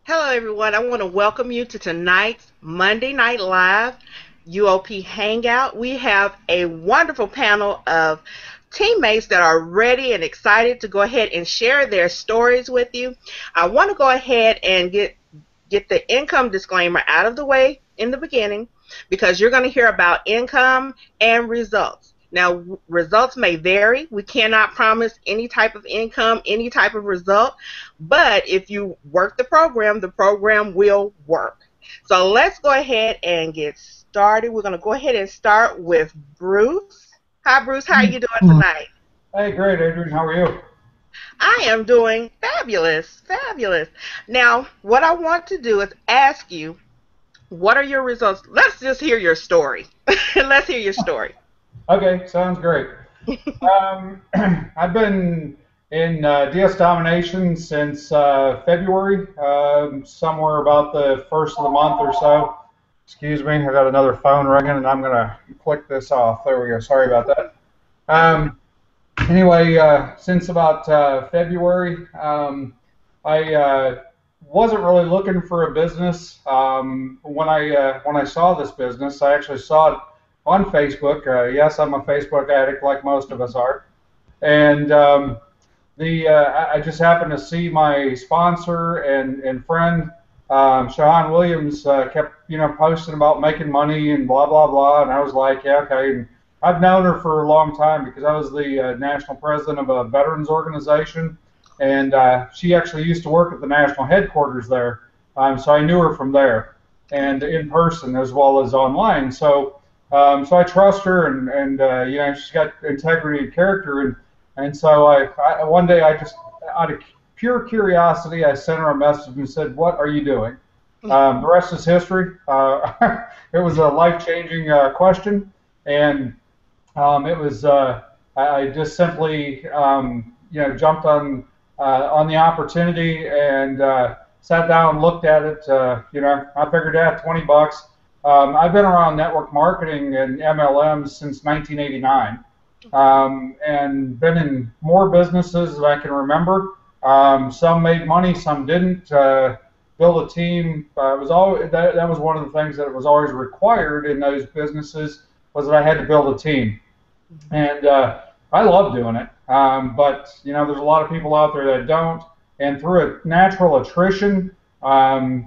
Hello, everyone. I want to welcome you to tonight's Monday Night Live UOP Hangout. We have a wonderful panel of teammates that are ready and excited to go ahead and share their stories with you. I want to go ahead and get the income disclaimer out of the way in the beginning, because you're going to hear about income and results. Now, results may vary. We cannot promise any type of income, any type of result, but if you work the program will work. So let's go ahead and get started. We're going to go ahead and start with Bruce. Hi, Bruce. How are you doing tonight? Hey, great, Adrian. How are you? I am doing fabulous, fabulous. Now, what I want to do is ask you, what are your results? Let's just hear your story. Let's hear your story. Okay, sounds great. I've been in DS Domination since February, somewhere about the first of the month or so. Excuse me, I got another phone ringing, and I'm going to click this off. There we go. Sorry about that. Anyway, since about February, I wasn't really looking for a business. When I saw this business, I actually saw it on Facebook. Yes, I'm a Facebook addict, like most of us are, and I just happened to see my sponsor and friend, Sean Williams, kept posting about making money and blah blah blah, and I was like, yeah, okay. And I've known her for a long time because I was the national president of a veterans organization, and she actually used to work at the national headquarters there, so I knew her from there, and in person as well as online. So I trust her, and she's got integrity and character, and so I one day I just, out of pure curiosity, I sent her a message and said, "What are you doing?" The rest is history. It was a life-changing question, and it was I just simply jumped on the opportunity and sat down, looked at it. I figured out $20. I've been around network marketing and MLMs since 1989, and been in more businesses than I can remember. Some made money, some didn't. Build a team was always that was one of the things that was always required in those businesses, was that I had to build a team, and I love doing it. But there's a lot of people out there that don't, and through a natural attrition, a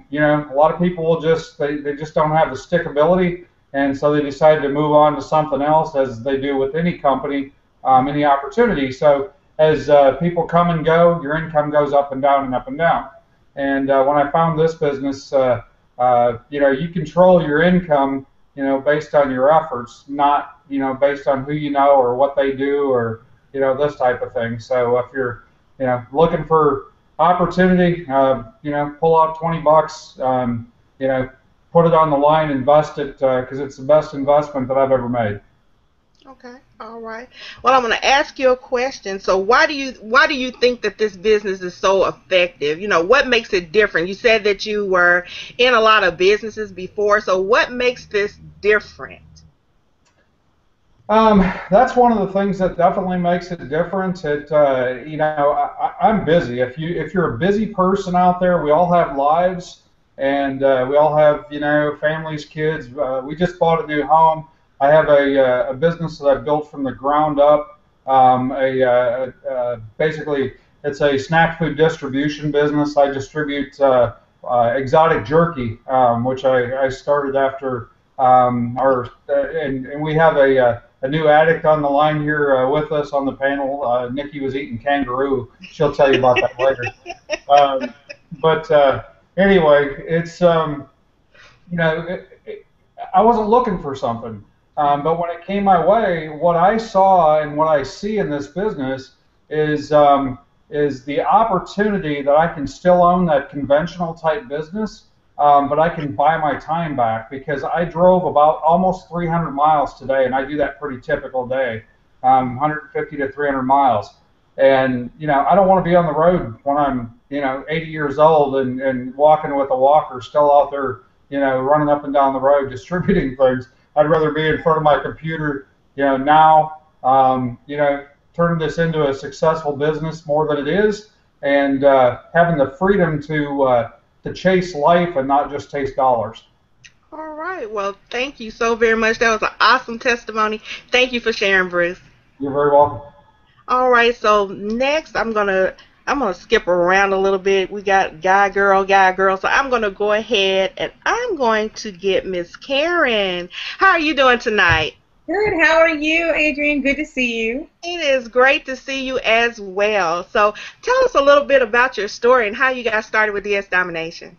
lot of people will they just don't have the stickability, and so they decide to move on to something else, as they do with any company, any opportunity. So as people come and go, your income goes up and down and up and down. And when I found this business, you control your income, based on your efforts, not based on who you know or what they do, or this type of thing. So if you're looking for opportunity, pull out $20, put it on the line, invest it, because it's the best investment that I've ever made. Okay, all right. Well, I'm going to ask you a question. So why do you think that this business is so effective? What makes it different? You said that you were in a lot of businesses before, so what makes this different? That's one of the things that definitely makes it different. I'm busy. If you're a busy person out there, we all have lives, and we all have families, kids. We just bought a new home. I have a business that I built from the ground up. Basically, it's a snack food distribution business. I distribute exotic jerky, which I started after and we have a new addict on the line here with us on the panel. Nikki was eating kangaroo. She'll tell you about that later. Anyway, it's I wasn't looking for something. But when it came my way, what I saw and what I see in this business is the opportunity that I can still own that conventional type business, but I can buy my time back, because I drove about almost 300 miles today, and I do that pretty typical day, 150 to 300 miles. And I don't want to be on the road when I'm 80 years old and walking with a walker, still out there running up and down the road distributing things. I'd rather be in front of my computer, now, turning this into a successful business more than it is, and having the freedom to chase life and not just chase dollars. All right. Well, thank you so very much. That was an awesome testimony. Thank you for sharing, Bruce. You're very welcome. All right. So next, I'm gonna skip around a little bit. We got guy, girl, guy, girl. So I'm gonna go ahead and I'm going to get Miss Karen. How are you doing tonight? Good. How are you, Adrienne? Good to see you. It is great to see you as well. So tell us a little bit about your story and how you got started with DS Domination.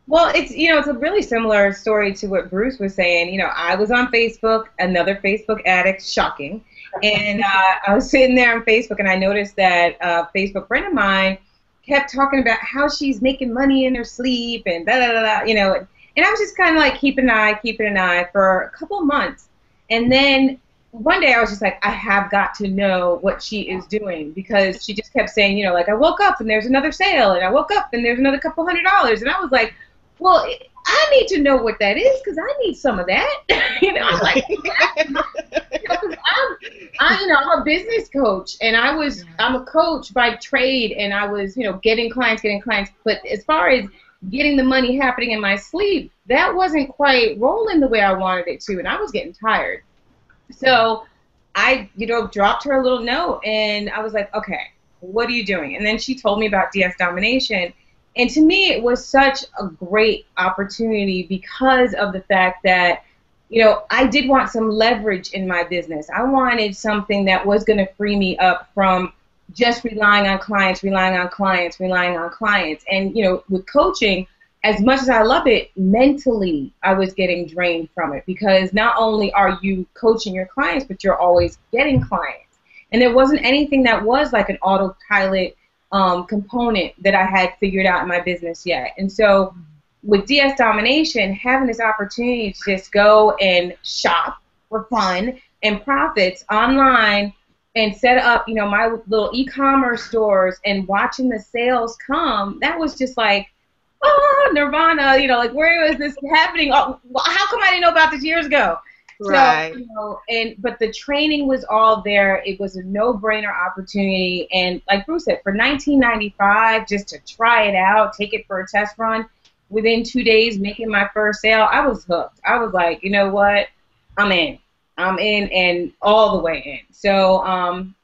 Well, it's a really similar story to what Bruce was saying. I was on Facebook, another Facebook addict, shocking. And I was sitting there on Facebook, and I noticed that a Facebook friend of mine kept talking about how she's making money in her sleep and da da da da, And I was just kind of like keeping an eye for a couple of months. And then one day I was just like, I have got to know what she is doing, because she just kept saying, like, I woke up and there's another sale, and I woke up and there's another couple $100s. And I was like, well, I need to know what that is, because I need some of that. I'm like, because I'm a business coach, and I'm a coach by trade, and I was, getting clients. But as far as getting the money happening in my sleep, that wasn't quite rolling the way I wanted it to, and I was getting tired. So I, dropped her a little note, and I was like, okay, what are you doing? And then she told me about DS Domination. And to me, it was such a great opportunity because of the fact that, I did want some leverage in my business. I wanted something that was going to free me up from just relying on clients. And, with coaching, as much as I love it, mentally I was getting drained from it, because not only are you coaching your clients, but you're always getting clients. And there wasn't anything that was like an autopilot component that I had figured out in my business yet. And so with DS Domination, having this opportunity to just go and shop for fun and profits online and set up, my little e-commerce stores and watching the sales come, that was just like, oh, nirvana, like, where was this happening? Oh, how come I didn't know about this years ago? Right. So, but the training was all there. It was a no-brainer opportunity. And like Bruce said, for $19.95, just to try it out, take it for a test run, within 2 days making my first sale, I was hooked. I was like, you know what? I'm in and all the way in. So,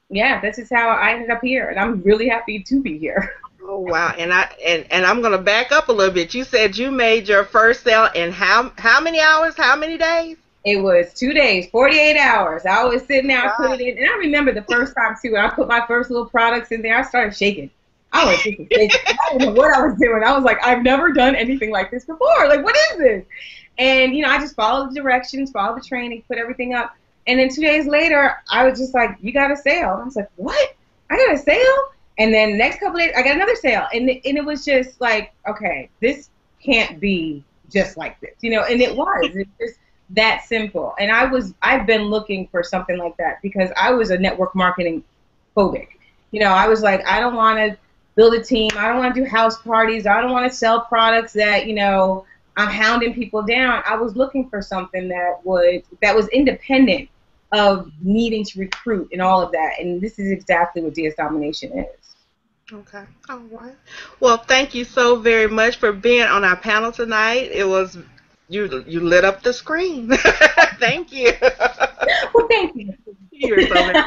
yeah, this is how I ended up here. And I'm really happy to be here. Oh wow! And I'm gonna back up a little bit. You said you made your first sale in how many hours? How many days? It was 2 days, 48 hours. I was sitting there, I put it in, and I remember the first time too, when I put my first little products in there, I started shaking. I was just shaking. I didn't know what I was doing. I was like, I've never done anything like this before. Like, what is this? And I just followed the directions, followed the training, put everything up. And then 2 days later, I was just like, you got a sale. I was like, what? I got a sale? And then the next couple of days, I got another sale. And it was just like, okay, this can't be just like this, and it was. It's just that simple. And I've been looking for something like that, because I was a network marketing phobic. I was like, I don't want to build a team. I don't want to do house parties. I don't want to sell products that, I'm hounding people down. I was looking for something that was independent of needing to recruit and all of that. And this is exactly what DS Domination is. Okay. All right. Well, thank you so very much for being on our panel tonight. It was you lit up the screen. Thank you. Well, thank you. You're so very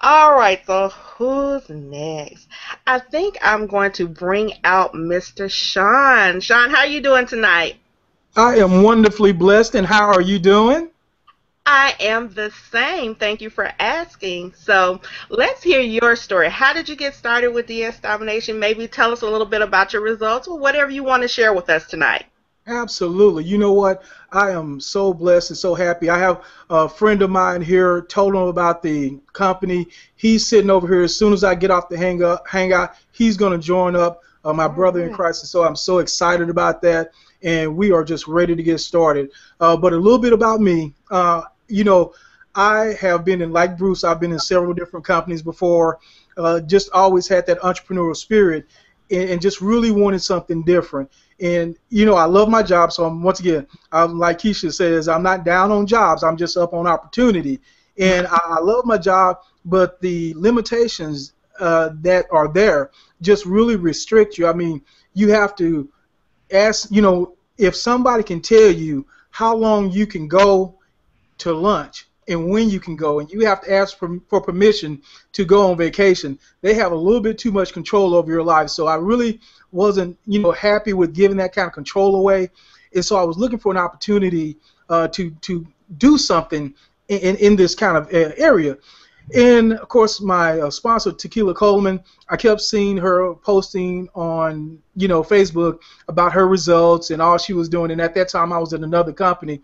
All right. So who's next? I think I'm going to bring out Mr. Sean. Sean, how are you doing tonight? I am wonderfully blessed, and how are you doing? I am the same. Thank you for asking. So let's hear your story. How did you get started with DS Domination? Maybe tell us a little bit about your results, or whatever you want to share with us tonight. Absolutely. You know what? I am so blessed and so happy. I have a friend of mine here, told him about the company. He's sitting over here. As soon as I get off the hangout, he's going to join up, my brother in Christ. And so I'm so excited about that, and we are just ready to get started. But a little bit about me. I have been like Bruce, I've been in several different companies before, just always had that entrepreneurial spirit. and just really wanted something different. And you know, I love my job, so once again, like Keisha says, I'm not down on jobs. I'm just up on opportunity. And I love my job, but the limitations that are there just really restrict you. I mean, you have to ask, you know, if somebody can tell you how long you can go to lunch and when you can go, and you have to ask for permission to go on vacation, they have a little bit too much control over your life. So I really wasn't, you know, happy with giving that kind of control away. And so I was looking for an opportunity to do something in this kind of area. And of course, my sponsor, Tequila Coleman, I kept seeing her posting on, you know, Facebook about her results and all she was doing. And at that time, I was in another company,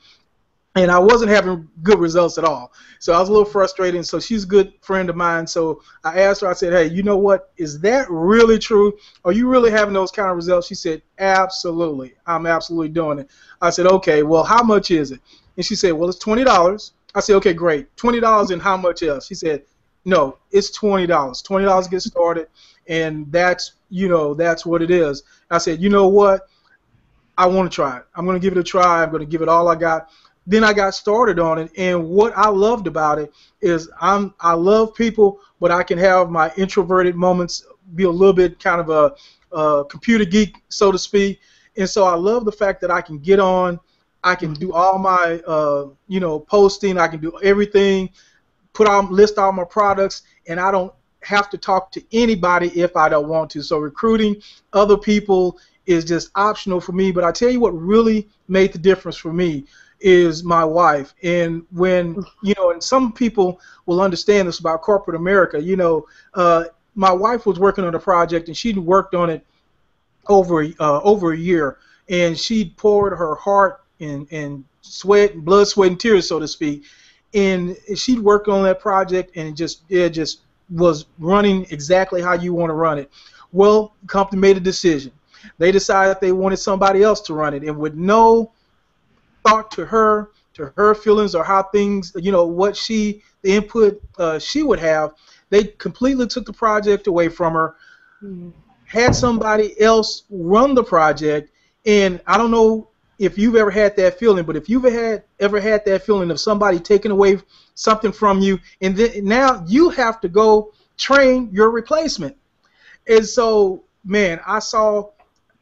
and I wasn't having good results at all. So I was a little frustrated. And so she's a good friend of mine. So I asked her, I said, hey, you know what? Is that really true? Are you really having those kind of results? She said, absolutely. I'm absolutely doing it. I said, okay, well, how much is it? And she said, well, it's $20. I said, okay, great. $20 and how much else? She said, no, it's $20. $20 to get started, and that's, you know, that's what it is. I said, you know what? I want to try it. I'm going to give it a try. I'm going to give it all I got. Then I got started on it, and what I loved about it is I love people, but I can have my introverted moments, be a little bit kind of a computer geek, so to speak. And so I love the fact that I can get on, I can do all my you know, posting, I can do everything, list all my products, and I don't have to talk to anybody if I don't want to. So recruiting other people is just optional for me. But I tell you what really made the difference for me is my wife. And when, you know, and some people will understand this about corporate America, you know, my wife was working on a project, and she'd worked on it over a year, and she'd poured her heart and sweat, blood, sweat, and tears, so to speak. And she'd worked on that project, and it just was running exactly how you want to run it. Well, the company made a decision. They decided they wanted somebody else to run it, and with no thought to her feelings or how things, you know, the input she would have, they completely took the project away from her, had somebody else run the project. And I don't know if you've ever had that feeling, but if you've ever had that feeling of somebody taking away something from you, and then now you have to go train your replacement. And so, man, I saw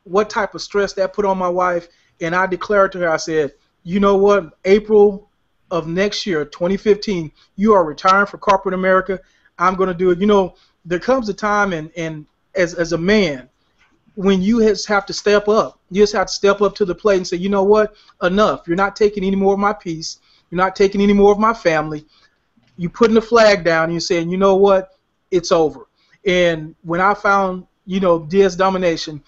what type of stress that put on my wife, and I declared to her, I said, you know what, April of next year, 2015, you are retiring for corporate America. I'm going to do it. You know, there comes a time, and as a man, when you just have to step up. You just have to step up to the plate and say, you know what, enough. You're not taking any more of my peace. You're not taking any more of my family. You're putting the flag down, and you're saying, you know what, it's over. And when I found, you know, DS Domination,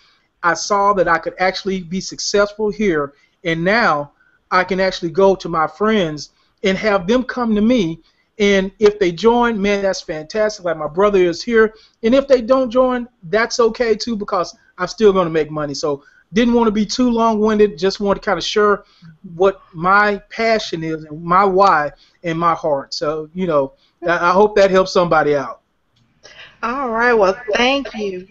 I saw that I could actually be successful here, and now I can actually go to my friends and have them come to me. And if they join, man, that's fantastic. Like my brother is here. And if they don't join, that's okay too, because I'm still going to make money. So didn't want to be too long-winded. Just want to kind of share what my passion is and my why and my heart. So, you know, I hope that helps somebody out. All right. Well, thank you.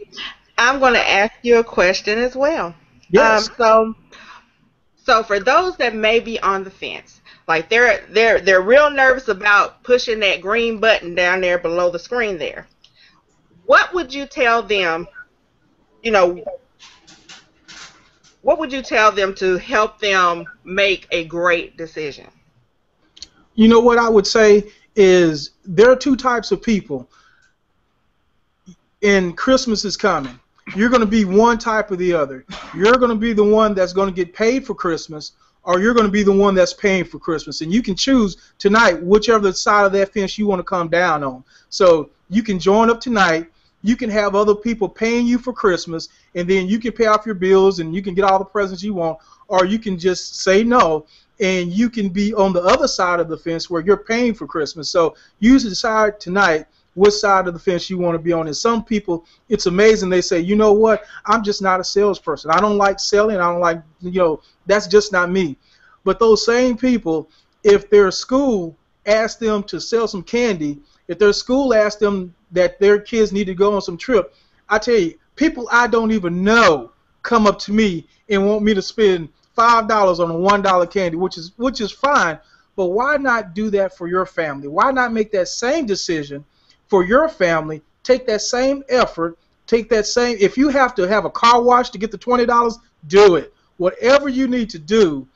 I'm going to ask you a question as well. Yes. So for those that may be on the fence, like they're real nervous about pushing that green button down there below the screen there, what would you tell them, you know, what would you tell them to help them make a great decision? You know what I would say is there are two types of people, and Christmas is coming. You're going to be one type or the other. You're going to be the one that's going to get paid for Christmas, or you're going to be the one that's paying for Christmas. And you can choose tonight whichever side of that fence you want to come down on. So you can join up tonight. You can have other people paying you for Christmas, and then you can pay off your bills and you can get all the presents you want, or you can just say no, and you can be on the other side of the fence where you're paying for Christmas. So you decide tonight what side of the fence you want to be on. And some people, it's amazing, they say, you know what, I'm just not a salesperson. I don't like selling. I don't like, you know, that's just not me. But those same people, if their school asked them to sell some candy, if their school asked them that their kids need to go on some trip, I tell you, People I don't even know come up to me and want me to spend $5 on a $1 candy, which is fine. But why not do that for your family? Why not make that same decision for your family? Take that same effort. Take that same. If you have to have a car wash to get the $20, do it. Whatever you need to do,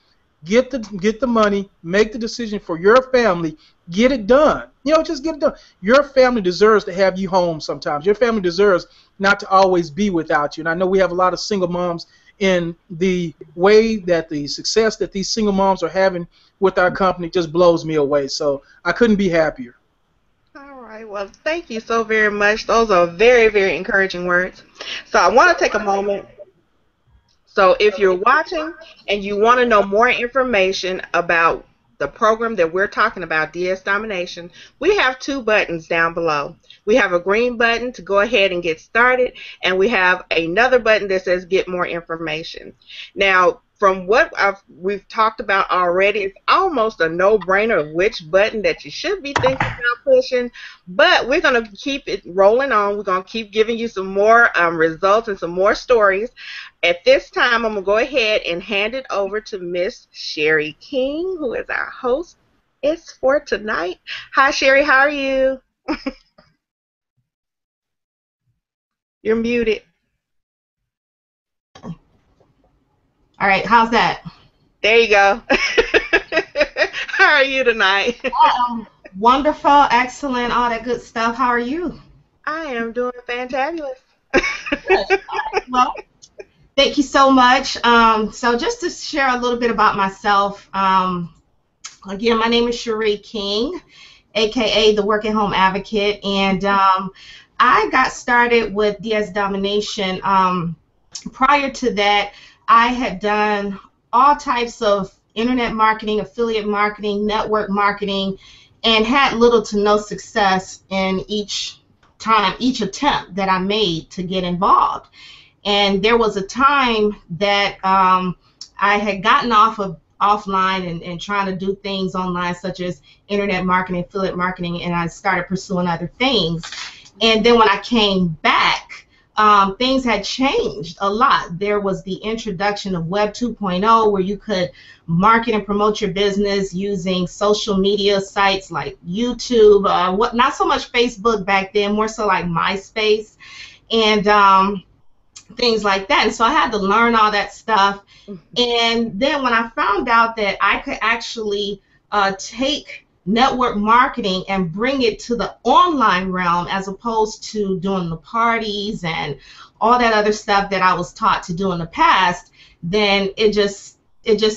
get the money. Make the decision for your family. Get it done. Just get it done. Your family deserves to have you home sometimes. Your family deserves not to always be without you. And I know we have a lot of single moms, in the way that the success that these single moms are having with our company just blows me away. So I couldn't be happier. All right. Well, thank you so very much. Those are very, very encouraging words. So I want to take a moment. So if you're watching and you want to know more information about the program that we're talking about, DS Domination, we have 2 buttons down below. We have a green button to go ahead and get started, and we have another button that says get more information. Now, from what we've talked about already, it's almost a no-brainer of which button that you should be thinking about pushing, but we're going to keep it rolling on. We're going to keep giving you some more results and some more stories. At this time, I'm going to go ahead and hand it over to Miss Sherry King, who is our host for tonight. Hi, Sherry. How are you? You're muted. All right, how's that? There you go. How are you tonight? Wonderful, excellent, all that good stuff. How are you? I am doing fantabulous. Good. Well, thank you so much. So just to share a little bit about myself, again, my name is Sherry King, aka the Work at Home Advocate, and I got started with DS Domination. Prior to that, I had done all types of internet marketing, affiliate marketing, network marketing, and had little to no success in each attempt that I made to get involved. And there was a time that I had gotten offline and trying to do things online, such as internet marketing, affiliate marketing, and I started pursuing other things. And then when I came back, things had changed a lot. There was the introduction of Web 2.0, where you could market and promote your business using social media sites like YouTube, not so much Facebook back then, more so like MySpace, and things like that. And so I had to learn all that stuff. And then when I found out that I could actually take network marketing and bring it to the online realm as opposed to doing the parties and all that other stuff that I was taught to do in the past, then it just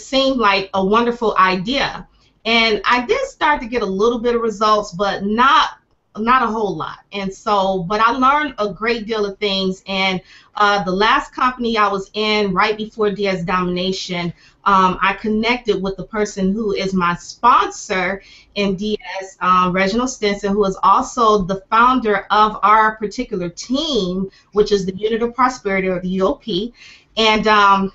seemed like a wonderful idea. And I did start to get a little bit of results, but not a whole lot. And so, but I learned a great deal of things. And the last company I was in right before DS Domination, I connected with the person who is my sponsor in DS, Reginald Stinson, who is also the founder of our particular team, which is the Unit of Prosperity, or the UOP. And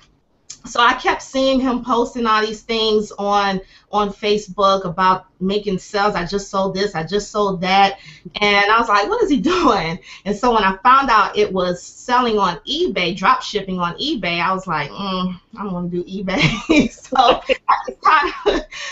so I kept seeing him posting all these things on Facebook about making sales. I just sold this, I just sold that. And I was like, what is he doing? And so when I found out it was selling on eBay, drop shipping on eBay, I was like, I don't want to do eBay. So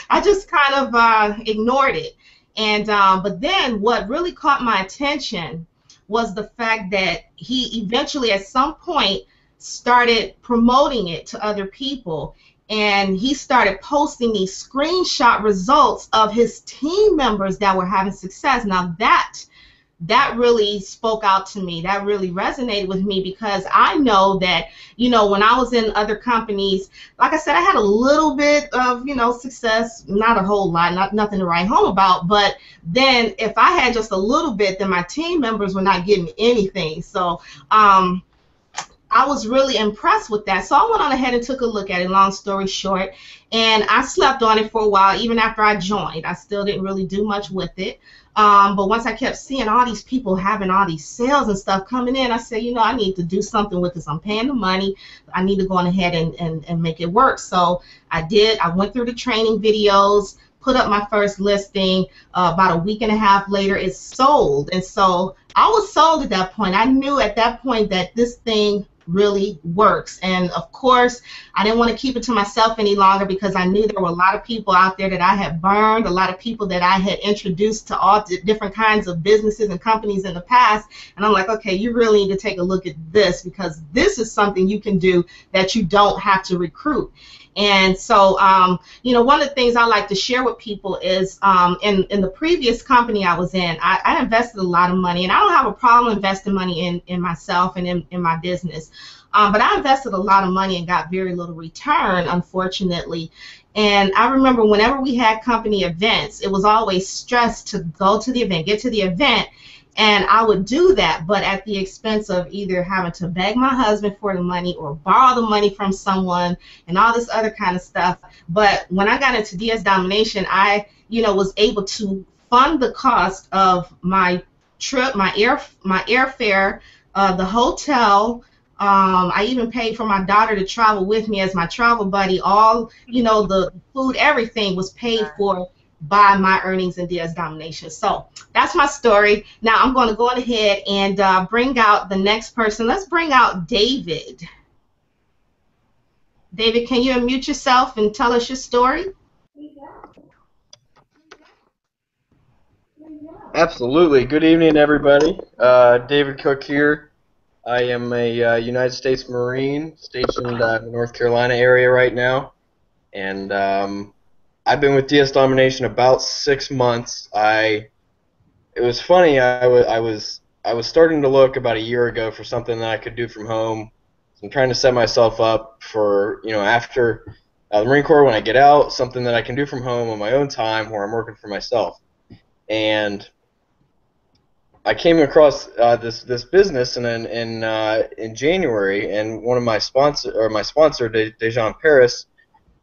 I just kind of ignored it. And but then what really caught my attention was the fact that he eventually at some point started promoting it to other people, and he started posting these screenshot results of his team members that were having success. Now that really spoke out to me. That really resonated with me, because I know that, you know, when I was in other companies, like I said, I had a little bit of, you know, success, not a whole lot, nothing to write home about, but then if I had just a little bit, then my team members were not getting anything. So I was really impressed with that. So I went on ahead and took a look at it, long story short, and I slept on it for a while. Even after I joined, I still didn't really do much with it. But once I kept seeing all these people having all these sales and stuff coming in, I said, you know, I need to do something with this. I'm paying the money. I need to go on ahead and make it work. So I did. I went through the training videos, put up my first listing. About a week and a half later, it sold. And so I was sold at that point. I knew at that point that this thing really works. And of course, I didn't want to keep it to myself any longer because I knew there were a lot of people out there that I had burned, a lot of people that I had introduced to all different kinds of businesses and companies in the past. And I'm like, okay, you really need to take a look at this, because this is something you can do that you don't have to recruit. And so, you know, one of the things I like to share with people is in the previous company I was in, I invested a lot of money, and I don't have a problem investing money in myself and in my business. But I invested a lot of money and got very little return, unfortunately. And I remember whenever we had company events, it was always stressed to go to the event, get to the event. And I would do that, but at the expense of either having to beg my husband for the money or borrow the money from someone and all this other kind of stuff. But when I got into DS Domination, I, you know, was able to fund the cost of my trip, my airfare, the hotel. I even paid for my daughter to travel with me as my travel buddy. All, you know, the food, everything was paid for by my earnings in DS Domination. So that's my story. Now I'm going to go ahead and bring out the next person. Let's bring out David. David, can you unmute yourself and tell us your story? Absolutely. Good evening, everybody. David Cook here. I am a United States Marine stationed in the North Carolina area right now, and I've been with DS Domination about 6 months. It was funny. I was starting to look about a year ago for something that I could do from home. I'm trying to set myself up for, you know, after the Marine Corps, when I get out, something that I can do from home on my own time where I'm working for myself. And I came across this business in January, and one of my sponsor, Dejan Paris,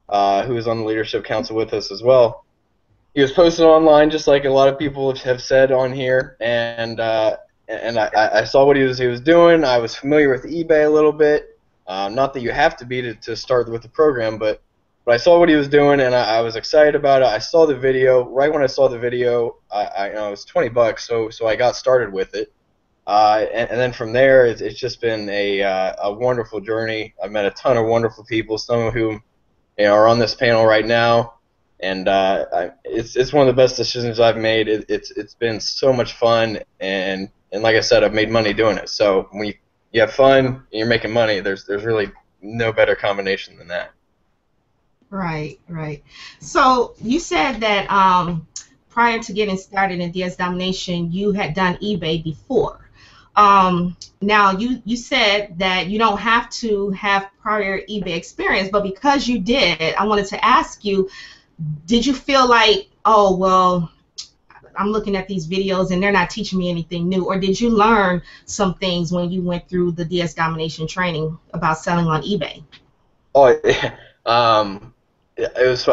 who is on the leadership council with us as well. He was posted online, just like a lot of people have said on here, and I saw what he was doing. I was familiar with eBay a little bit, not that you have to be to start with the program, but I saw what he was doing, and I was excited about it. I saw the video. Right when I saw the video, it was $20, so I got started with it, and then from there, it's just been a wonderful journey. I've met a ton of wonderful people, some of whom, you know, are on this panel right now, and it's one of the best decisions I've made. It's been so much fun, and like I said, I've made money doing it. So when you have fun and you're making money, there's really no better combination than that. Right, right. So you said that prior to getting started in DS Domination, you had done eBay before. Now you said that you don't have to have prior eBay experience, but because you did, I wanted to ask you, did you feel like, oh, well, I'm looking at these videos and they're not teaching me anything new, or did you learn some things when you went through the DS Domination training about selling on eBay? Oh, it was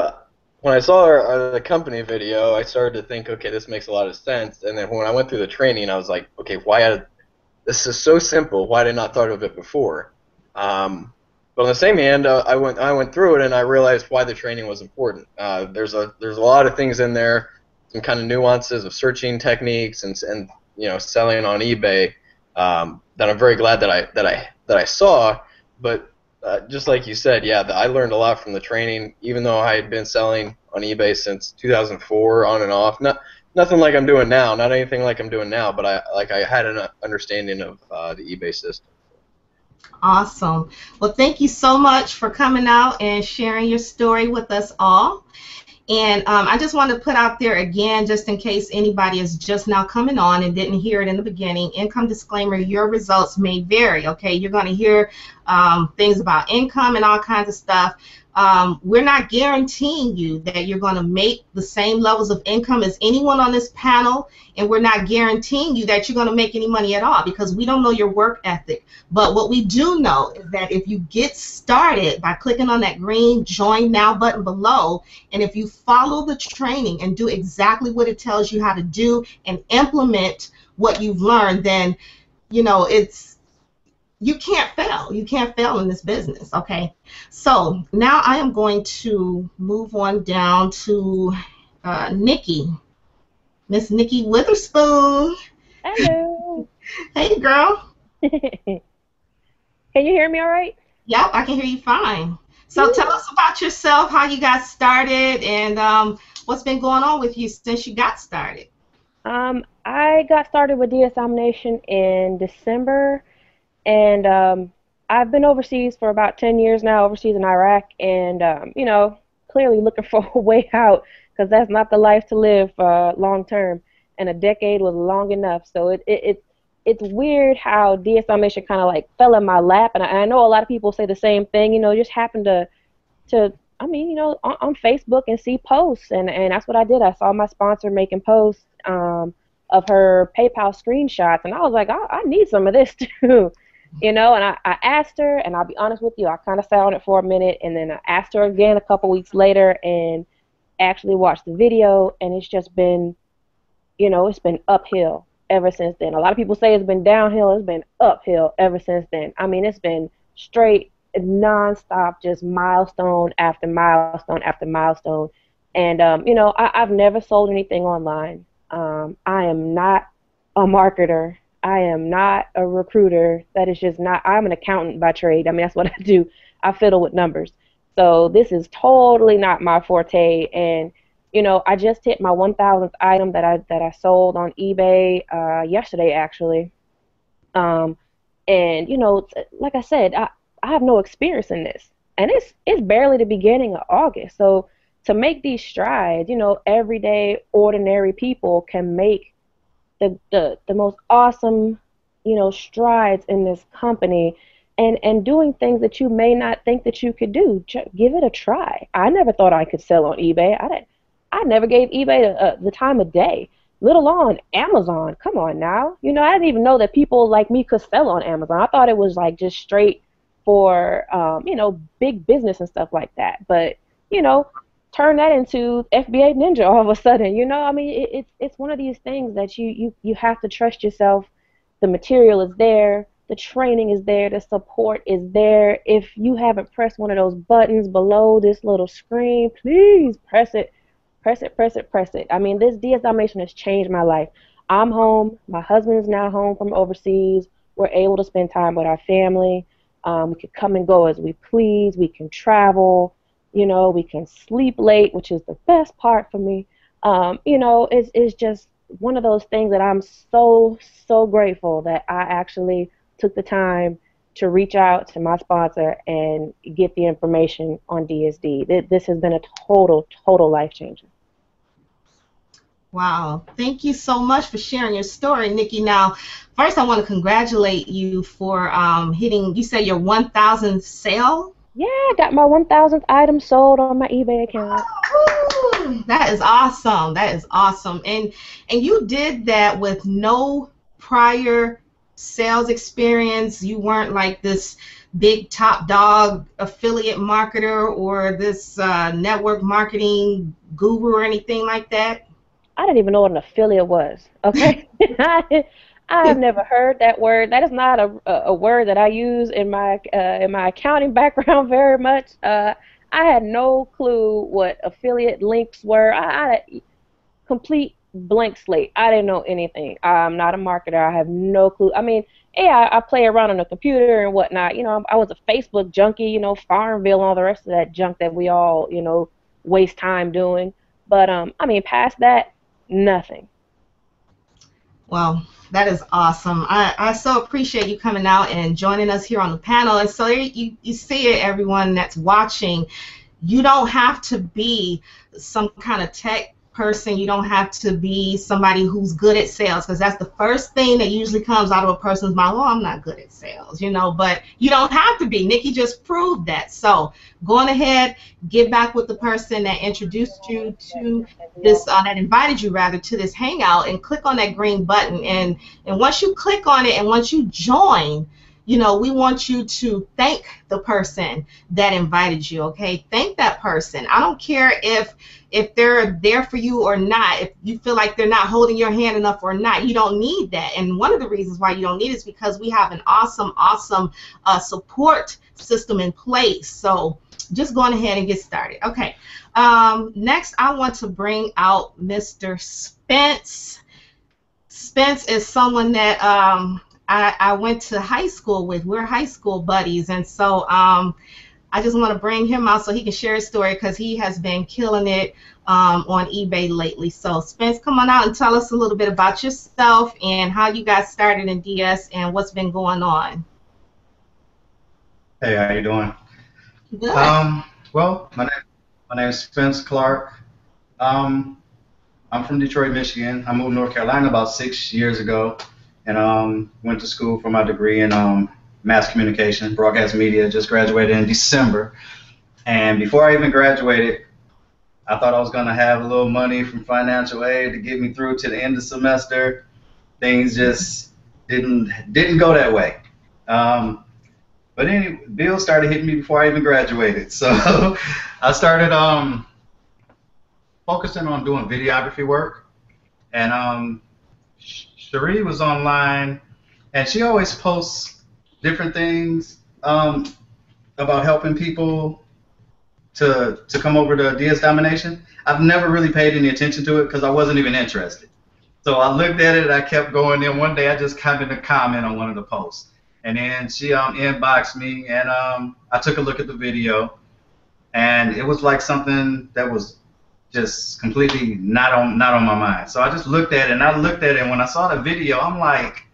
when I saw the company video, I started to think, okay, this makes a lot of sense. And then when I went through the training, I was like, okay, this is so simple. Why did I not thought of it before? But on the same hand, I went through it and I realized why the training was important. There's a lot of things in there, some kind of nuances of searching techniques and you know, selling on eBay that I'm very glad that I saw. But just like you said, yeah, I learned a lot from the training, even though I had been selling on eBay since 2004 on and off. Nothing like I'm doing now, not anything like I'm doing now, but I had an understanding of the eBay system. Awesome. Well, thank you so much for coming out and sharing your story with us all. And I just want to put out there again, just in case anybody is just now coming on and didn't hear it in the beginning, income disclaimer, your results may vary, okay? You're going to hear things about income and all kinds of stuff. We're not guaranteeing you that you're going to make the same levels of income as anyone on this panel, and we're not guaranteeing you that you're going to make any money at all, because we don't know your work ethic. But what we do know is that if you get started by clicking on that green Join Now button below, and if you follow the training and do exactly what it tells you how to do and implement what you've learned, then, you know, you can't fail. You can't fail in this business, okay? So now I am going to move on down to Nikki, Miss Nikki Witherspoon. Hello. Hey, girl. Can you hear me all right? Yep, I can hear you fine. So tell us about yourself, how you got started, and what's been going on with you since you got started. I got started with Domination in December, and I've been overseas for about 10 years now, overseas in Iraq, and you know, clearly looking for a way out because that's not the life to live long term, and a decade was long enough. So it's weird how Domination kind of like fell in my lap, and I know a lot of people say the same thing. You know, just happened to I mean, you know, on Facebook and see posts, and that's what I did. I saw my sponsor making posts of her PayPal screenshots, and I was like, I need some of this too, you know. And I asked her, and I'll be honest with you, I kind of sat on it for a minute, and then I asked her again a couple weeks later, and actually watched the video, and it's just been, you know, it's been uphill ever since then. A lot of people say it's been downhill. It's been uphill ever since then. I mean, it's been straight non-stop, just milestone after milestone after milestone. And you know, I've never sold anything online. I am not a marketer. I am not a recruiter. That is just not. I'm an accountant by trade. I mean, that's what I do. I fiddle with numbers. So this is totally not my forte. And you know, I just hit my 1,000th item that I sold on eBay yesterday, actually. And you know, like I said, I have no experience in this, and it's barely the beginning of August. So to make these strides, you know, everyday ordinary people can make the most awesome, you know, strides in this company, and doing things that you may not think that you could do. Give it a try. I never thought I could sell on eBay. I never gave eBay the time of day, let alone Amazon. Come on now. You know, I didn't even know that people like me could sell on Amazon. I thought it was like just straight for, you know, big business and stuff like that. But, you know, turn that into FBA Ninja all of a sudden. You know, I mean, it's one of these things that you have to trust yourself. The material is there. The training is there. The support is there. If you haven't pressed one of those buttons below this little screen, please press it. Press it, press it, press it. I mean, this Domination has changed my life. I'm home. My husband is now home from overseas. We're able to spend time with our family. We can come and go as we please. We can travel. You know, we can sleep late, which is the best part for me. You know, it's just one of those things that I'm so grateful that I actually took the time to reach out to my sponsor and get the information on DSD. This has been a total life changer. Wow. Thank you so much for sharing your story, Nikki. Now, first I want to congratulate you for hitting, you said, your 1,000th sale? Yeah, I got my 1,000th item sold on my eBay account. Ooh, that is awesome. That is awesome. And you did that with no prior sales experience. You weren't like this big top dog affiliate marketer or this network marketing guru or anything like that? I didn't even know what an affiliate was. Okay, I have never heard that word. That is not a word that I use in my accounting background very much. I had no clue what affiliate links were. I complete blank slate. I didn't know anything. I'm not a marketer. I have no clue. I mean, yeah, I play around on the computer and whatnot. You know, I was a Facebook junkie. You know, Farmville and all the rest of that junk that we all, you know, waste time doing. But I mean, past that, nothing. Well, that is awesome. I so appreciate you coming out and joining us here on the panel. And so you see it, everyone that's watching. You don't have to be some kind of tech person. You don't have to be somebody who's good at sales, because that's the first thing that usually comes out of a person's mind. Well, I'm not good at sales, you know, but you don't have to be. Nikki just proved that. So go on ahead, get back with the person that introduced you to this, that invited you rather to this hangout, and click on that green button. And once you click on it and once you join, you know, we want you to thank the person that invited you, okay? Thank that person. I don't care if they're there for you or not, if you feel like they're not holding your hand enough or not. You don't need that. And one of the reasons why you don't need it is because we have an awesome support system in place. So just going ahead and get started. Okay. Next, I want to bring out Mr. Spence. Spence is someone that I went to high school with. We're high school buddies, and so I just want to bring him out so he can share his story because he has been killing it on eBay lately. So Spence, come on out and tell us a little bit about yourself and how you got started in DS and what's been going on. Hey, how you doing? Good. Well, my name is Spence Clark. I'm from Detroit, Michigan. I moved to North Carolina about 6 years ago, and went to school for my degree in mass communication, broadcast media. Just graduated in December, and before I even graduated, I thought I was gonna have a little money from financial aid to get me through to the end of the semester. Things just didn't go that way. But anyway, bills started hitting me before I even graduated, so I started focusing on doing videography work, and Cherie was online, and she always posts different things about helping people to come over to DS Domination. I've never really paid any attention to it because I wasn't even interested. So I looked at it, I kept going, and one day I just happened to comment on one of the posts. And then she inboxed me, and I took a look at the video, and it was like something that was just completely not on my mind. So I just looked at it, and when I saw the video, I'm like,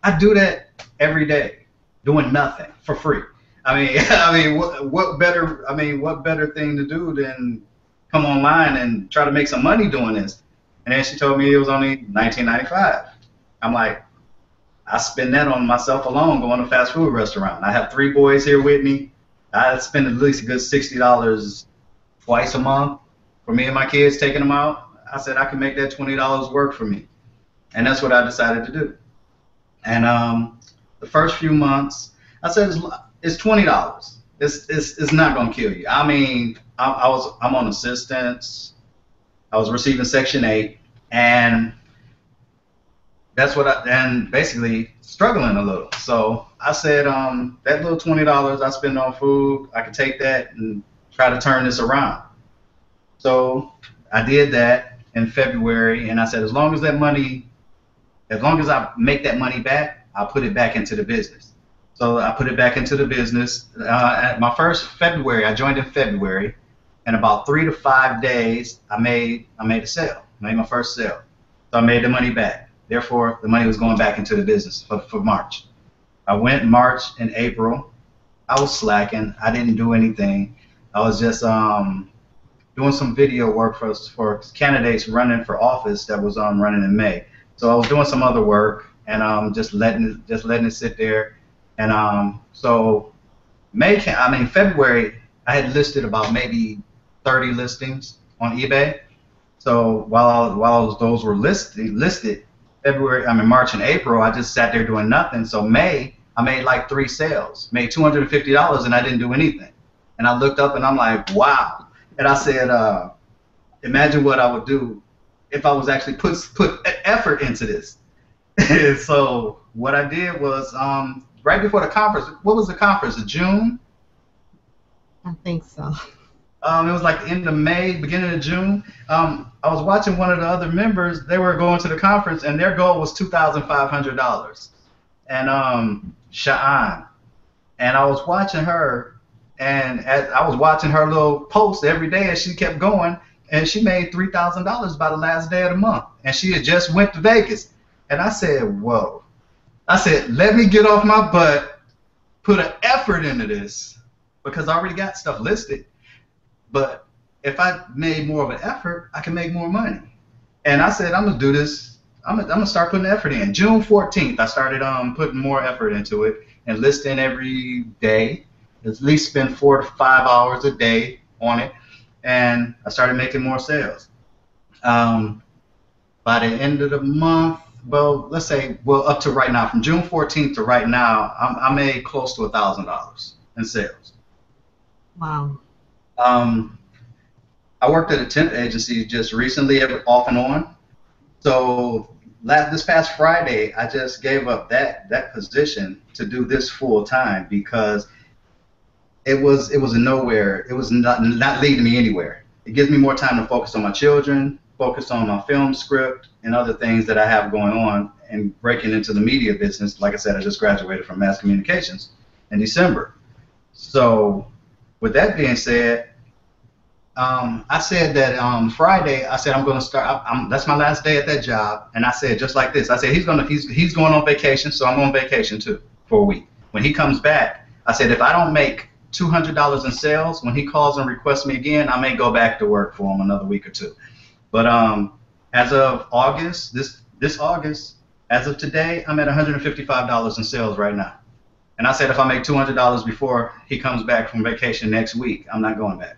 I do that every day, doing nothing for free. I mean, what better thing to do than come online and try to make some money doing this? And then she told me it was only $19.95. I'm like, I spend that on myself alone going to a fast food restaurant. I have 3 boys here with me. I spend at least a good $60 twice a month for me and my kids taking them out. I said I can make that $20 work for me, and that's what I decided to do. And the first few months, I said it's $20. It's not gonna kill you. I mean, I'm on assistance. I was receiving Section 8, and that's what and basically struggling a little. So I said, that little $20 I spend on food, I could take that and try to turn this around. So I did that in February, and I said, as long as I make that money back, I'll put it back into the business. So I put it back into the business. At my first February, I joined in February, and about 3 to 5 days, I made a sale. I made my first sale. So I made the money back. Therefore, the money was going back into the business for March. I went March and April. I was slacking. I didn't do anything. I was just doing some video work for candidates running for office that was running in May. So I was doing some other work and just letting it sit there. And so February, I had listed about maybe 30 listings on eBay. So while those were listed, March and April, I just sat there doing nothing. So May, I made like 3 sales, made $250, and I didn't do anything. And I looked up and I'm like, wow. And I said, imagine what I would do if I was actually put effort into this. So what I did was right before the conference. What was the conference? In June? I think so. It was like the end of May, beginning of June. I was watching one of the other members. They were going to the conference, and their goal was $2,500. And Sha'an. And I was watching her, and as I was watching her little post every day as she kept going, and she made $3,000 by the last day of the month. And she had just went to Vegas. And I said, whoa. I said, let me get off my butt, put an effort into this, because I already got stuff listed. But if I made more of an effort, I can make more money. And I said, I'm going to do this. I'm going to start putting effort in. June 14th, I started putting more effort into it and listing every day. At least spend 4 to 5 hours a day on it. And I started making more sales. By the end of the month, well, let's say, up to right now, from June 14th to right now, I made close to $1,000 in sales. Wow. I worked at a temp agency just recently, off and on. So this past Friday, I just gave up that position to do this full time because it was a nowhere. It was not leading me anywhere. It gives me more time to focus on my children, focus on my film script, and other things that I have going on, and breaking into the media business. Like I said, I just graduated from mass communications in December. So with that being said, I said that Friday, I said I'm going to start. That's my last day at that job, and I said just like this. I said he's going on vacation, so I'm on vacation too for a week. When he comes back, I said if I don't make $200 in sales, when he calls and requests me again, I may go back to work for him another week or two. But as of August, this August, as of today, I'm at $155 in sales right now. And I said if I make $200 before he comes back from vacation next week, I'm not going back.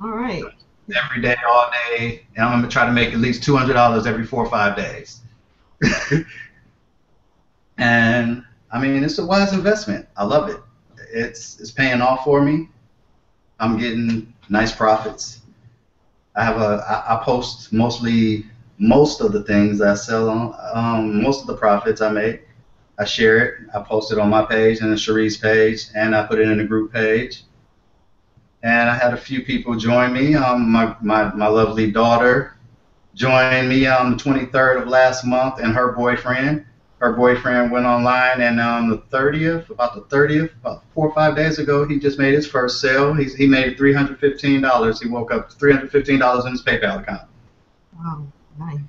All right. Every day, all day, and I'm gonna try to make at least $200 every 4 or 5 days. And I mean, it's a wise investment. I love it. It's paying off for me. I'm getting nice profits. I post most of the things I sell on. Most of the profits I make, I share it. I post it on my page and the Cherie's page, and I put it in the group page. And I had a few people join me. My lovely daughter joined me on the 23rd of last month, and her boyfriend. Her boyfriend went online, and on the 30th, about 4 or 5 days ago, he just made his first sale. He made $315. He woke up $315 in his PayPal account. Wow, nice.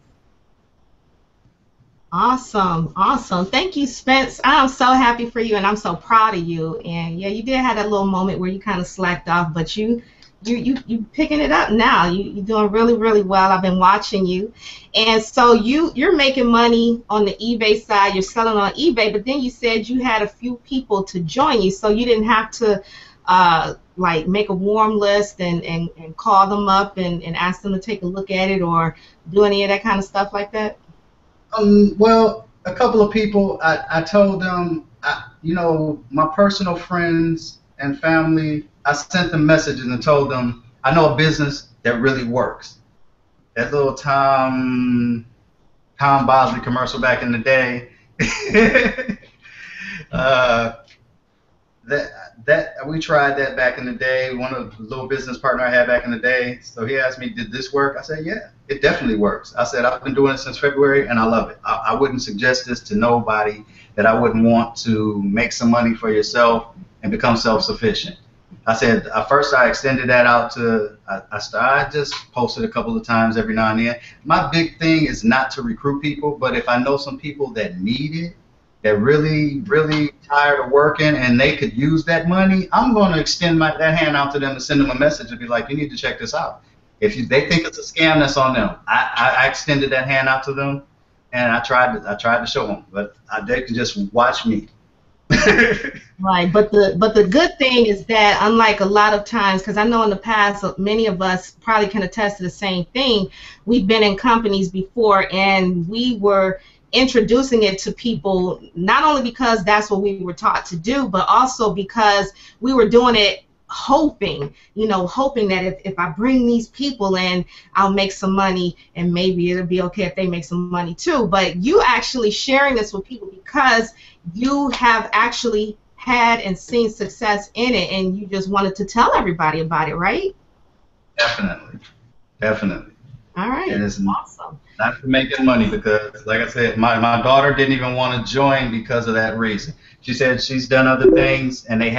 Awesome, awesome. Thank you, Spence. I'm so happy for you, and I'm so proud of you. And yeah, you did have that little moment where you kind of slacked off, but you picking it up now. You're doing really, really well. I've been watching you. And so you're making money on the eBay side. You're selling on eBay, but then you said you had a few people to join you, so you didn't have to like make a warm list and call them up and ask them to take a look at it or do any of that kind of stuff like that. Well, a couple of people, I told them, my personal friends and family, I sent them messages and told them, I know a business that really works. That little Tom Bosley commercial back in the day, that we tried that back in the day. One of the little business partner I had back in the day. So he asked me, did this work? I said, yeah, it definitely works. I said, I've been doing it since February and I love it. I wouldn't suggest this to nobody that I wouldn't want to make some money for yourself and become self-sufficient. I said, first I extended that out to, I just posted a couple of times every now and then. My big thing is not to recruit people, but if I know some people that need it, they're really, really tired of working and they could use that money, I'm going to extend that hand out to them and send them a message and be like, you need to check this out. If they think it's a scam, that's on them. I extended that hand out to them, and I tried to show them, but they can just watch me. Right, but the good thing is that unlike a lot of times, because I know in the past many of us probably can attest to the same thing, we've been in companies before and we were introducing it to people not only because that's what we were taught to do, but also because we were doing it hoping that if I bring these people in, I'll make some money and maybe it'll be okay if they make some money too. But you actually sharing this with people because you have actually had and seen success in it and you just wanted to tell everybody about it, right? Definitely. All right. And it's awesome. Not for making money because, like I said, my daughter didn't even want to join because of that reason. She said she's done other things and she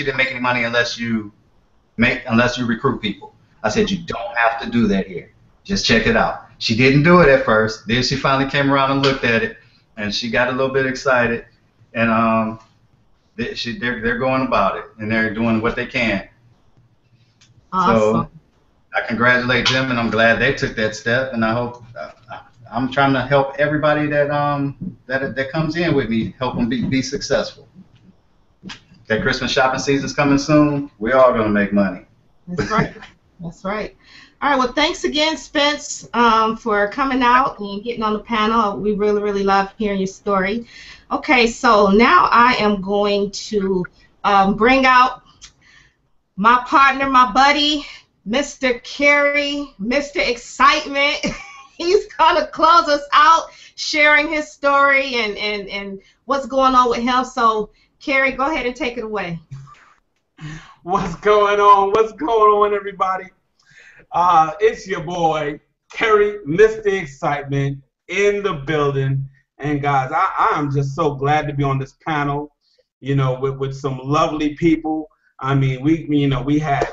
didn't make any money unless you recruit people. I said, you don't have to do that here. Just check it out. She didn't do it at first. Then she finally came around and looked at it, and she got a little bit excited. And they're going about it, and they're doing what they can. Awesome. So I congratulate them, and I'm glad they took that step. And I hope I'm trying to help everybody that comes in with me, help them be successful. That Christmas shopping season's coming soon. We're all going to make money. That's right. That's right. All right. Well, thanks again, Spence, for coming out and getting on the panel. We really, really love hearing your story. Okay, so now I am going to bring out my partner, my buddy, Mr. Kerry, Mr. Excitement. He's going to close us out, sharing his story and what's going on with him. So, Carrie, go ahead and take it away. What's going on? What's going on, everybody? It's your boy, Kerry, Mr. Excitement, in the building. And guys, I am just so glad to be on this panel, you know, with some lovely people. I mean, we had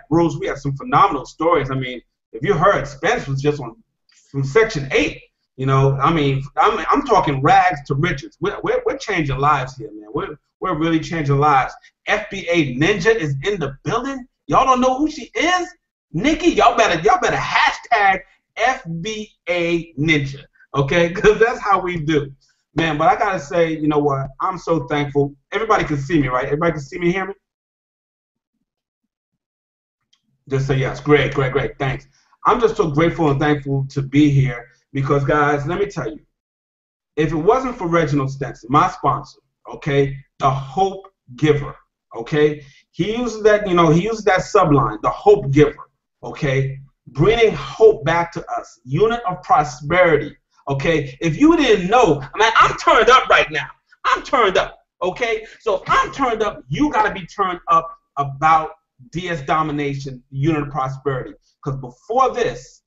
Bruce, we had some phenomenal stories. I mean, if you heard, Spence was just from Section 8. You know, I mean, I'm talking rags to riches. We're changing lives here, man. We're really changing lives. FBA Ninja is in the building. Y'all don't know who she is? Nikki, y'all better hashtag FBA Ninja, okay? Because that's how we do, man. But I gotta say, you know what? I'm so thankful. Everybody can see me, right? Everybody can see me and hear me. Just say yes. Great. Thanks. I'm just so grateful and thankful to be here because, guys, let me tell you, if it wasn't for Reginald Stenson, my sponsor, okay, the hope giver, okay, he uses that subline, the hope giver, okay, bringing hope back to us, unit of prosperity, okay. If you didn't know, I mean, I'm turned up right now. I'm turned up, okay. So if I'm turned up, you got to be turned up about DS Domination, unit of prosperity. Because before this,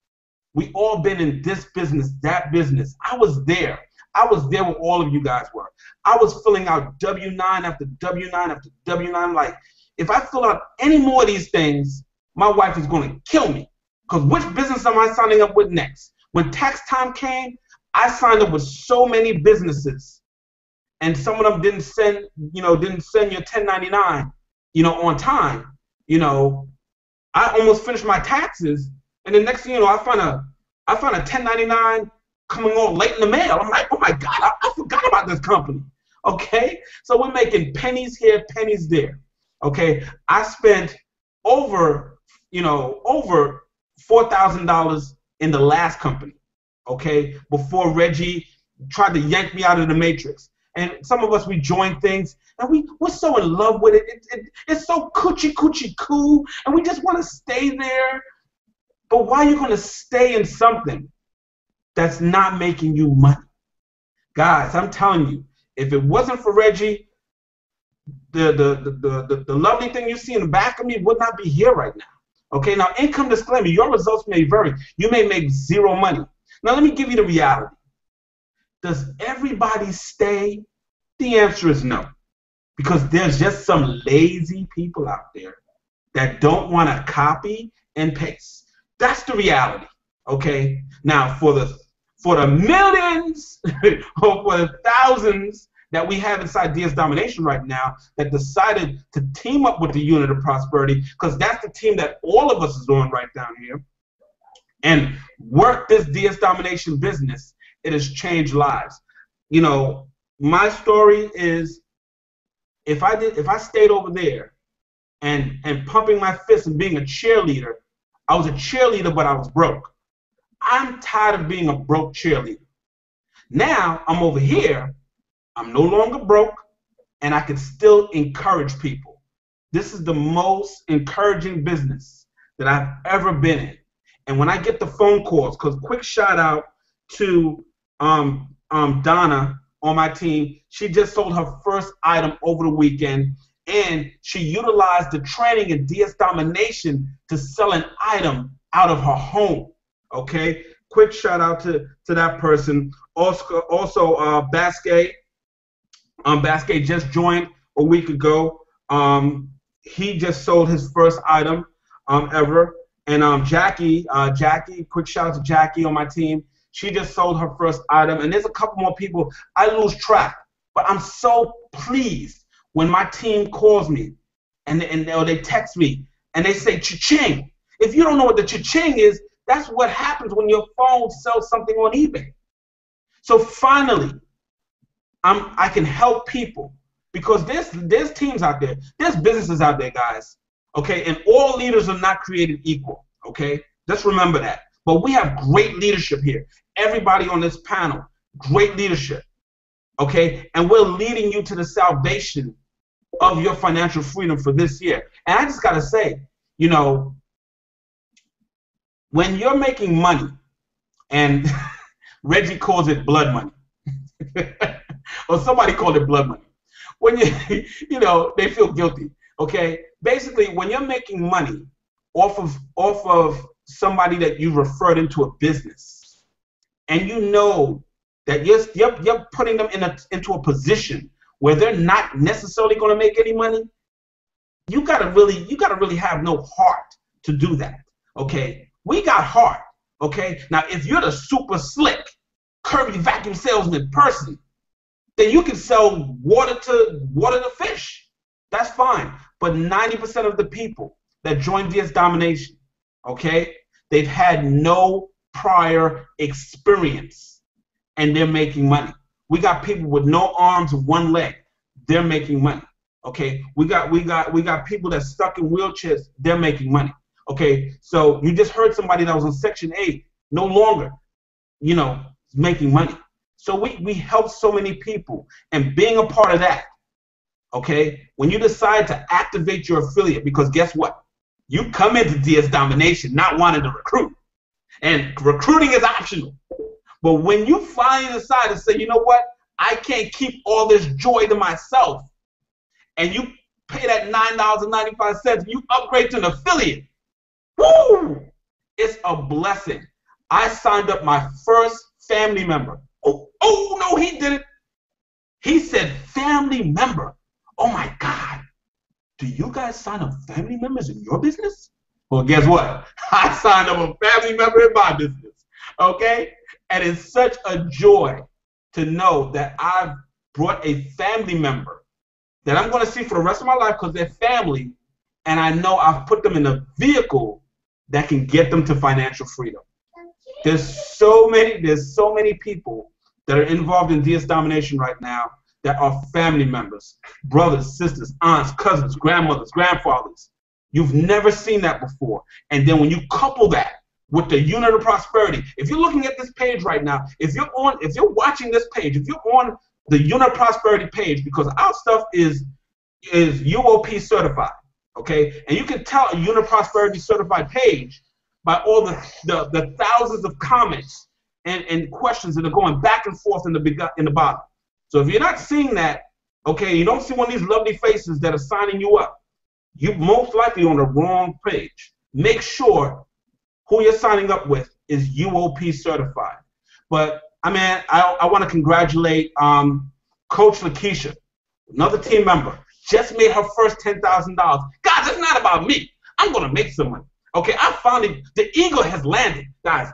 we all been in this business, that business. I was there. I was there where all of you guys were. I was filling out W-9 after W-9 after W-9. Like, if I fill out any more of these things, my wife is going to kill me. Because which business am I signing up with next? When tax time came, I signed up with so many businesses. And some of them didn't send your 1099, on time. I almost finished my taxes, and the next thing you know, I find a 1099 coming on late in the mail. I'm like, oh my God, I forgot about this company. Okay, so we're making pennies here, pennies there. Okay, I spent over $4,000 in the last company. Okay, before Reggie tried to yank me out of the matrix. And some of us, we join things, and we're so in love with it. It's so coochie cool, and we just want to stay there. But why are you going to stay in something that's not making you money? Guys, I'm telling you, if it wasn't for Reggie, the lovely thing you see in the back of me would not be here right now. Okay, now income disclaimer, your results may vary. You may make zero money. Now let me give you the reality. Does everybody stay? The answer is no. Because there's just some lazy people out there that don't want to copy and paste. That's the reality. Okay? Now for the millions or for the thousands that we have inside DS Domination right now that decided to team up with the unit of prosperity, because that's the team that all of us is on right down here, and work this DS Domination business, it has changed lives. My story is, if I stayed over there and pumping my fist and being a cheerleader, I was a cheerleader, but I was broke. I'm tired of being a broke cheerleader. Now I'm over here, I'm no longer broke, and I can still encourage people. This is the most encouraging business that I've ever been in. And when I get the phone calls, because quick shout out to Donna on my team, she just sold her first item over the weekend, and she utilized the training in DS Domination to sell an item out of her home. Okay, quick shout out to that person. Also Basquet. Basquet just joined a week ago. He just sold his first item ever. And Jackie, quick shout out to Jackie on my team. She just sold her first item. And there's a couple more people. I lose track. But I'm so pleased when my team calls me or they text me and they say cha-ching. If you don't know what the cha-ching is, that's what happens when your phone sells something on eBay. So finally, I can help people, because there's teams out there, there's businesses out there, guys. Okay, and all leaders are not created equal. Okay, just remember that. But we have great leadership here. Everybody on this panel, great leadership. Okay, and we're leading you to the salvation of your financial freedom for this year. And I just gotta say, when you're making money, and Reggie calls it blood money, or somebody called it blood money. when you, you know, they feel guilty. Okay, basically, when you're making money off of somebody that you referred into a business, and you know that you're putting them into a position where they're not necessarily going to make any money, you gotta really have no heart to do that. Okay, we got heart. Okay, now if you're the super slick Kirby vacuum salesman person, then you can sell water to fish. That's fine. But 90% of the people that join DS Domination, okay, they've had no prior experience and they're making money. We got people with no arms and one leg. They're making money. Okay, we got people that's stuck in wheelchairs. They're making money. Okay, so you just heard somebody that was on Section 8 no longer, you know, making money. So we help so many people, and being a part of that, okay, when you decide to activate your affiliate, because guess what? You come into DS Domination not wanting to recruit, and recruiting is optional. But when you finally decide to say, you know what, I can't keep all this joy to myself, and you pay that $9.95, you upgrade to an affiliate, woo! It's a blessing. I signed up my first family member. Oh no, he didn't. He said family member. Oh my God. Do you guys sign up family members in your business? Well, guess what? I signed up a family member in my business. Okay? And it's such a joy to know that I've brought a family member that I'm going to see for the rest of my life because they're family, and I know I've put them in a vehicle that can get them to financial freedom. There's so many people that are involved in DS Domination right now that are family members, brothers, sisters, aunts, cousins, grandmothers, grandfathers. You've never seen that before. And then when you couple that with the unit of prosperity, if you're looking at this page right now, if you're watching this page, if you're on the unit of prosperity page, because our stuff is UOP certified, okay? And you can tell a unit of prosperity certified page by all the thousands of comments and questions that are going back and forth in the bottom. So if you're not seeing that, okay, you don't see one of these lovely faces that are signing you up, you're most likely on the wrong page. Make sure who you're signing up with is UOP certified. But I mean, I want to congratulate Coach Lakeisha, another team member, just made her first $10,000. Guys, it's not about me. I'm going to make some money. Okay, I finally, the eagle has landed. Guys,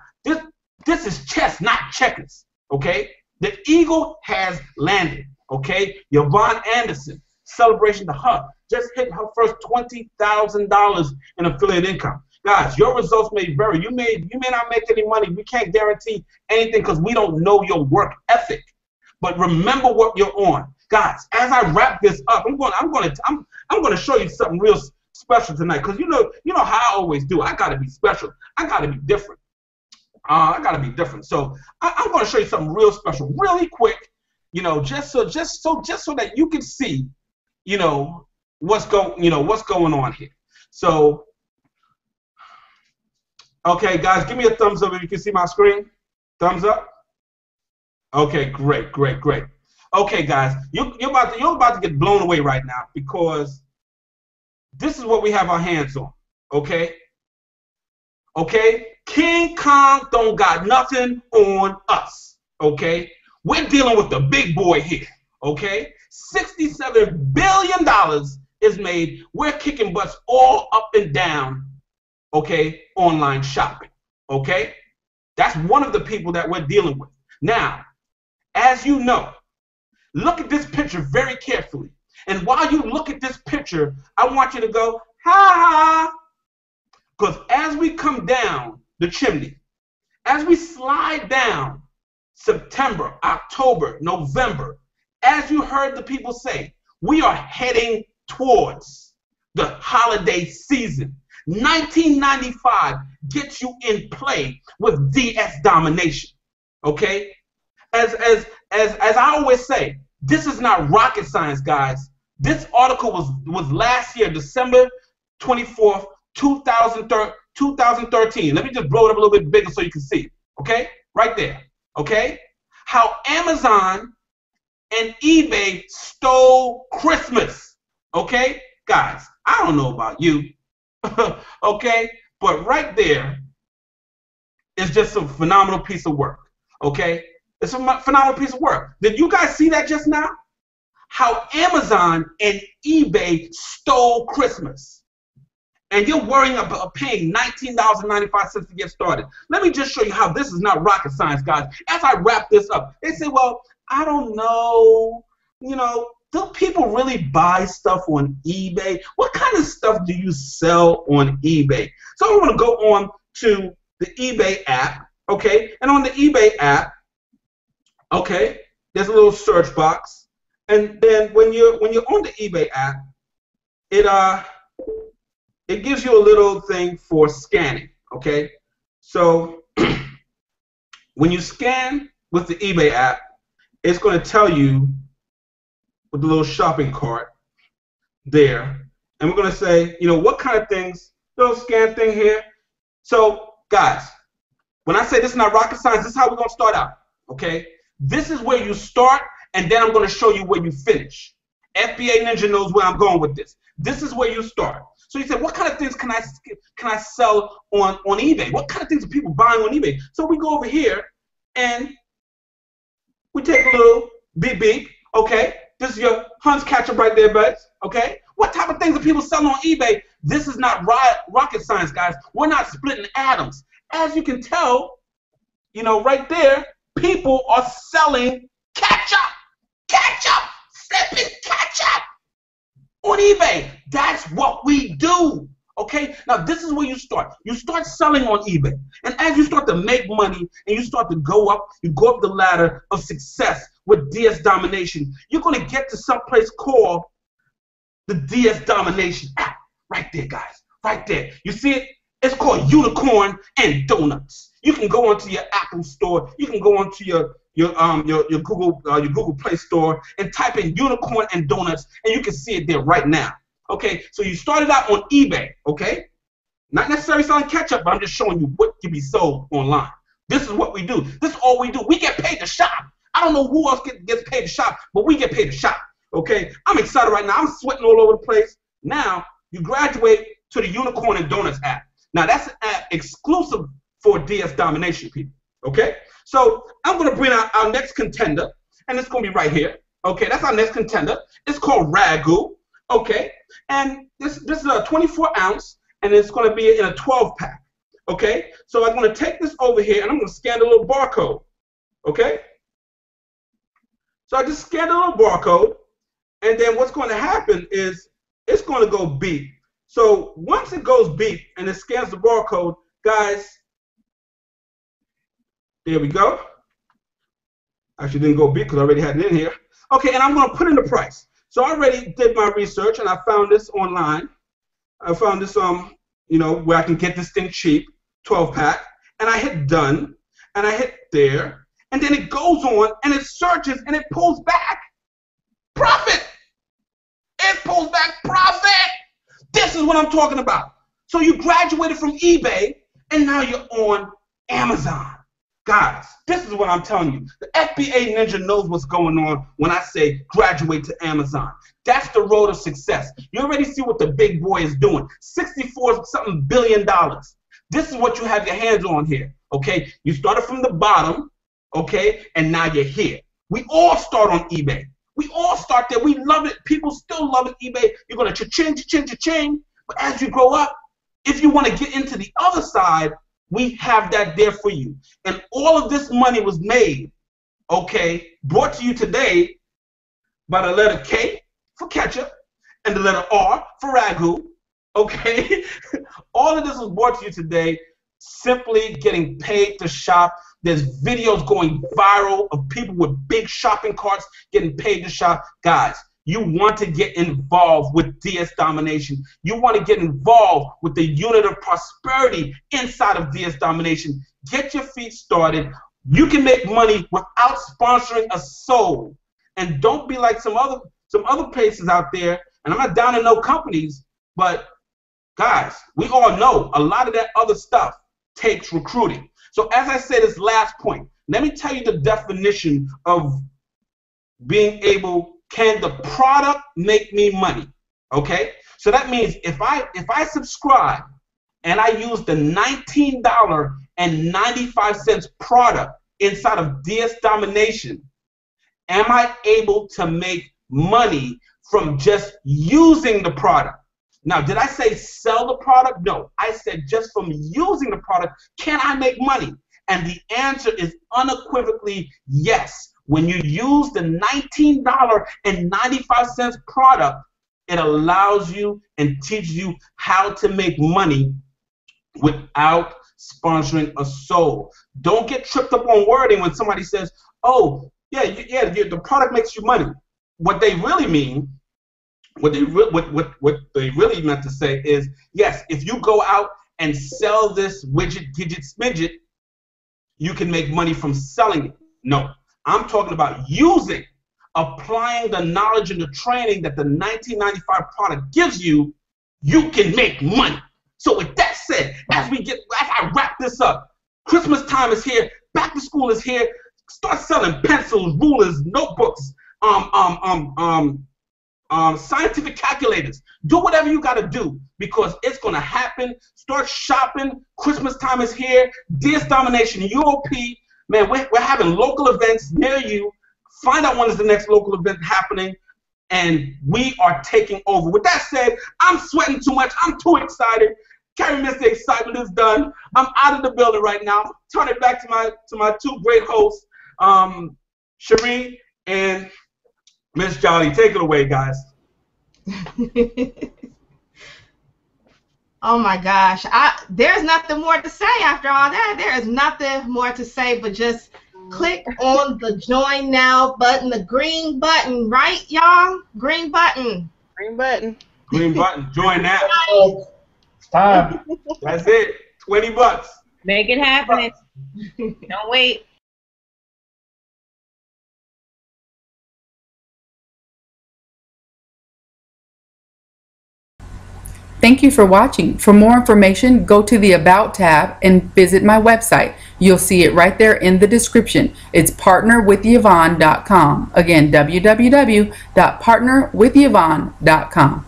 this is chess, not checkers. Okay, the eagle has landed. Okay, Yvonne Anderson, celebration to her, just hit her first $20,000 in affiliate income. Guys, your results may vary. You may not make any money. We can't guarantee anything because we don't know your work ethic. But remember what you're on. Guys, as I wrap this up, I'm going to show you something real special tonight, because you know how I always do. I gotta be special. I gotta be different. So I'm going to show you something real special, really quick. You know, just so that you can see, you know, what's going on here. So, okay, guys, give me a thumbs up if you can see my screen. Thumbs up. Okay, great. Okay, guys, you're about to get blown away right now, because this is what we have our hands on. Okay. King Kong don't got nothing on us. Okay. We're dealing with the big boy here. Okay. $67 billion is made. We're kicking butts all up and down. Okay. Online shopping. Okay. That's one of the people that we're dealing with. Now, as you know, look at this picture very carefully. And while you look at this picture, I want you to go, ha! Because as we come down the chimney, as we slide down September, October, November, as you heard the people say, we are heading towards the holiday season. 1995 gets you in play with DS Domination. Okay? As I always say, this is not rocket science, guys. This article was last year, December 24th, 2013. Let me just blow it up a little bit bigger so you can see it. Okay? Right there. Okay? How Amazon and eBay stole Christmas. Okay? Guys, I don't know about you. Okay? But right there is just a phenomenal piece of work. Okay? It's a phenomenal piece of work. Did you guys see that just now? How Amazon and eBay stole Christmas. And you're worrying about paying $19.95 to get started. Let me just show you how this is not rocket science, guys. As I wrap this up, they say, well, I don't know, do people really buy stuff on eBay? What kind of stuff do you sell on eBay? So I want to go on to the eBay app, okay? And on the eBay app, okay, there's a little search box. And then when you're on the eBay app, it gives you a little thing for scanning, okay? So when you scan with the eBay app, it's going to tell you with the little shopping cart there. And we're going to say, what kind of things, little scan thing here. So, guys, when I say this is not rocket science, this is how we're going to start out, okay? This is where you start, and then I'm going to show you where you finish. FBA Ninja knows where I'm going with this. This is where you start. So you said, what kind of things can I sell on eBay? What kind of things are people buying on eBay? So we go over here, and we take a little beep beep, okay? This is your Hunt's ketchup right there, buds, okay? What type of things are people selling on eBay? This is not rocket science, guys. We're not splitting atoms. As you can tell, right there, people are selling ketchup, flipping ketchup on eBay. That's what we do. Okay, now this is where you start. You start selling on eBay. And as you start to make money and you start to go up the ladder of success with DS Domination, you're going to get to some place called the DS Domination app. Right there, guys. Right there. You see it? It's called Unicorn and Donuts. You can go onto your Apple store. You can go onto your Google Play Store and type in Unicorn and Donuts, and you can see it there right now. Okay, so you started out on eBay, okay? Not necessarily selling ketchup, but I'm just showing you what can be sold online. This is what we do. This is all we do. We get paid to shop. I don't know who else gets paid to shop, but we get paid to shop, okay? I'm excited right now. I'm sweating all over the place. Now, you graduate to the Unicorn and Donuts app. Now, that's an app exclusive for DS Domination people, okay? So I'm going to bring out our next contender, and it's going to be right here. Okay, that's our next contender. It's called Ragu. Okay, and this is a 24 ounce, and it's going to be in a 12 pack. Okay, so I'm going to take this over here, and I'm going to scan the little barcode. Okay, so I just scanned the little barcode, and then what's going to happen is it's going to go beep. So once it goes beep and it scans the barcode, guys, there we go. Actually didn't go beep because I already had it in here. Okay, and I'm going to put in the price. So I already did my research, and I found this online. I found this, where I can get this thing cheap, 12-pack, and I hit done, and I hit there, and then it goes on, and it searches, and it pulls back profit. It pulls back profit. This is what I'm talking about. So you graduated from eBay, and now you're on Amazon. Guys, this is what I'm telling you. The FBA Ninja knows what's going on when I say graduate to Amazon. That's the road of success. You already see what the big boy is doing. $64-something billion. This is what you have your hands on here, okay? You started from the bottom, okay, and now you're here. We all start on eBay. We all start there. We love it. People still love it. eBay. You're going to cha-ching, cha-ching, cha-ching. But as you grow up, if you want to get into the other side, we have that there for you. And all of this money was made, okay, brought to you today by the letter K for ketchup and the letter R for ragu, okay? All of this was brought to you today simply getting paid to shop. There's videos going viral of people with big shopping carts getting paid to shop. Guys, you want to get involved with DS Domination. You want to get involved with the unit of prosperity inside of DS Domination. Get your feet started. You can make money without sponsoring a soul. And don't be like some other places out there. And I'm not down to no companies, but guys, we all know a lot of that other stuff takes recruiting. So as I said, this last point, let me tell you the definition of can the product make me money? Okay, so that means if I subscribe and I use the $19.95 product inside of DS Domination, am I able to make money from just using the product? Now, did I say sell the product? No, I said just from using the product, can I make money? And the answer is unequivocally yes. When you use the $19.95 product, it allows you and teaches you how to make money without sponsoring a soul. Don't get tripped up on wording when somebody says, oh, the product makes you money. What they really mean, what they really meant to say is, yes, if you go out and sell this widget, gidget, smidget, you can make money from selling it. No, I'm talking about applying the knowledge and the training that the 1995 product gives you, you can make money. So with that said, as I wrap this up, Christmas time is here, back to school is here, start selling pencils, rulers, notebooks, scientific calculators. Do whatever you got to do because it's going to happen. Start shopping. Christmas time is here. DS Domination, UOP. Man, we're having local events near you. Find out when is the next local event happening, and we are taking over. With that said, I'm sweating too much. I'm too excited. Carry Miss, the excitement is done. I'm out of the building right now. Turn it back to my two great hosts, Cherie and Miss Johnny. Take it away, guys. Oh my gosh, there's nothing more to say after all that. There is nothing more to say but just click on the join now button, the green button, right, y'all? Green button. Green button. Green button. Join now. It's time. That's it. $20. Make it happen. Don't wait. Thank you for watching. For more information, go to the About tab and visit my website. You'll see it right there in the description. It's partnerwithyvonne.com. Again, www.partnerwithyvonne.com.